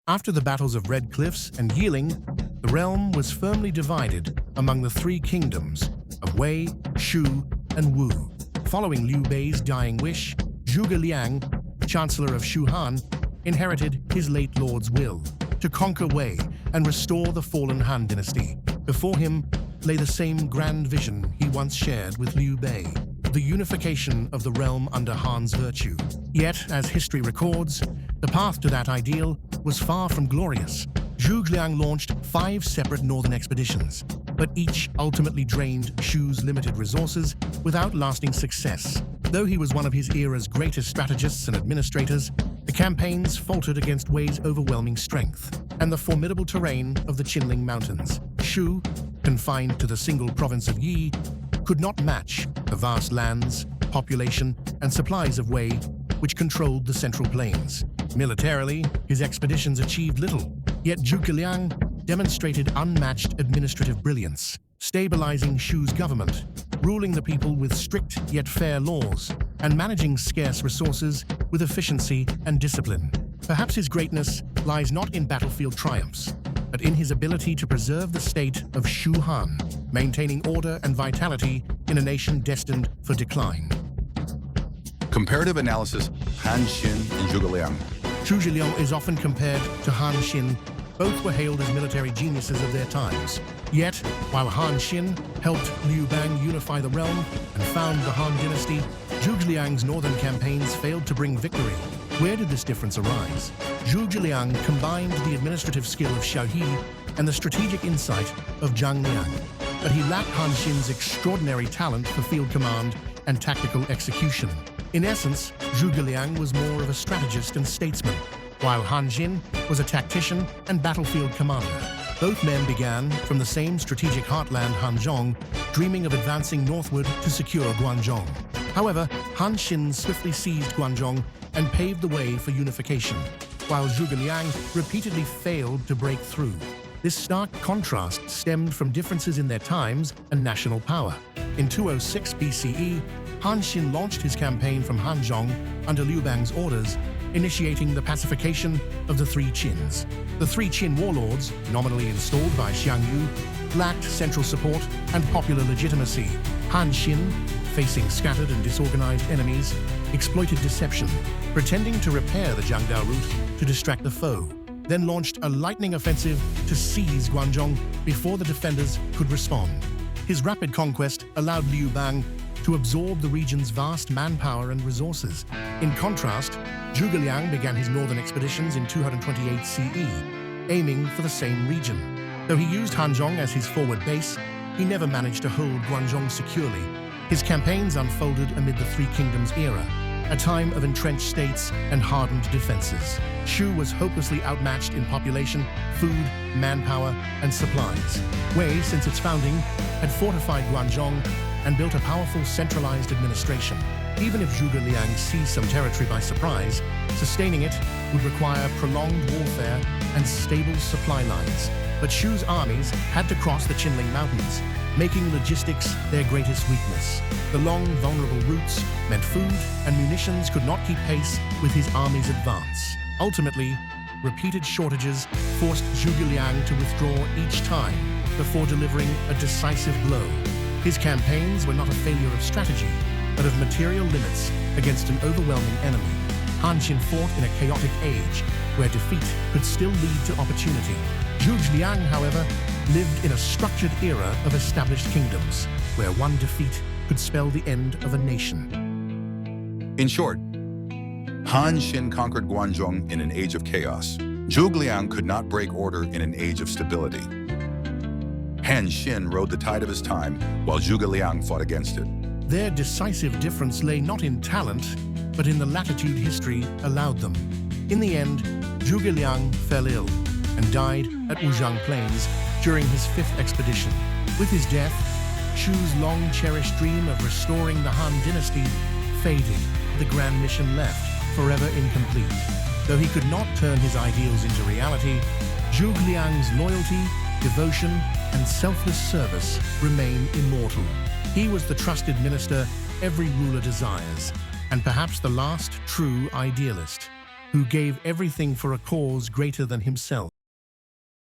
After the battles of Red Cliffs and Yiling, the realm was firmly divided among the three kingdoms of Wei, Shu, and Wu. Following Liu Bei's dying wish, Zhuge Liang, Chancellor of Shu Han, inherited his late lord's will to conquer Wei and restore the fallen Han dynasty. Before him lay the same grand vision he once shared with Liu Bei, the unification of the realm under Han's virtue. Yet, as history records, the path to that ideal was far from glorious. Zhuge Liang launched 5 separate northern expeditions, but each ultimately drained Shu's limited resources without lasting success. Though he was one of his era's greatest strategists and administrators, the campaigns faltered against Wei's overwhelming strength and the formidable terrain of the Qinling Mountains. Shu, confined to the single province of Yi, could not match the vast lands, population, and supplies of Wei, which controlled the Central Plains. Militarily, his expeditions achieved little, yet Zhuge Liang demonstrated unmatched administrative brilliance, stabilizing Shu's government, ruling the people with strict yet fair laws, and managing scarce resources with efficiency and discipline. Perhaps his greatness lies not in battlefield triumphs, but in his ability to preserve the state of Shu Han, maintaining order and vitality in a nation destined for decline. Comparative analysis, Han Xin and Zhuge Liang. Zhuge Liang is often compared to Han Xin. Both were hailed as military geniuses of their times. Yet, while Han Xin helped Liu Bang unify the realm and found the Han dynasty, Zhuge Liang's northern campaigns failed to bring victory. Where did this difference arise? Zhuge Liang combined the administrative skill of Xiao He and the strategic insight of Zhang Liang, but he lacked Han Xin's extraordinary talent for field command and tactical execution. In essence, Zhuge Liang was more of a strategist and statesman, while Han Xin was a tactician and battlefield commander. Both men began from the same strategic heartland, Hanzhong, dreaming of advancing northward to secure Guanzhong. However, Han Xin swiftly seized Guanzhong and paved the way for unification, while Zhuge Liang repeatedly failed to break through. This stark contrast stemmed from differences in their times and national power. In 206 BCE, Han Xin launched his campaign from Hanzhong under Liu Bang's orders, initiating the pacification of the three Qins. The three Qin warlords, nominally installed by Xiang Yu, lacked central support and popular legitimacy. Han Xin, facing scattered and disorganized enemies, exploited deception, pretending to repair the Jiangdao route to distract the foe, then launched a lightning offensive to seize Guanzhong before the defenders could respond. His rapid conquest allowed Liu Bang to absorb the region's vast manpower and resources. In contrast, Zhuge Liang began his northern expeditions in 228 CE, aiming for the same region. Though he used Hanzhong as his forward base, he never managed to hold Guanzhong securely. His campaigns unfolded amid the Three Kingdoms era, a time of entrenched states and hardened defenses. Shu was hopelessly outmatched in population, food, manpower, and supplies. Wei, since its founding, had fortified Guanzhong and built a powerful centralized administration. Even if Zhuge Liang seized some territory by surprise, sustaining it would require prolonged warfare and stable supply lines. But Shu's armies had to cross the Qinling Mountains, making logistics their greatest weakness. The long, vulnerable routes meant food and munitions could not keep pace with his army's advance. Ultimately, repeated shortages forced Zhuge Liang to withdraw each time before delivering a decisive blow. His campaigns were not a failure of strategy, but of material limits against an overwhelming enemy. Han Xin fought in a chaotic age where defeat could still lead to opportunity. Zhuge Liang, however, lived in a structured era of established kingdoms, where one defeat could spell the end of a nation. In short, Han Xin conquered Guanzhong in an age of chaos. Zhuge Liang could not break order in an age of stability. Han Xin rode the tide of his time, while Zhuge Liang fought against it. Their decisive difference lay not in talent, but in the latitude history allowed them. In the end, Zhuge Liang fell ill and died at Wuzhang Plains during his 5th expedition. With his death, Shu's long-cherished dream of restoring the Han dynasty faded. The grand mission left, forever incomplete. Though he could not turn his ideals into reality, Zhuge Liang's loyalty, devotion, and selfless service remain immortal. He was the trusted minister every ruler desires, and perhaps the last true idealist who gave everything for a cause greater than himself.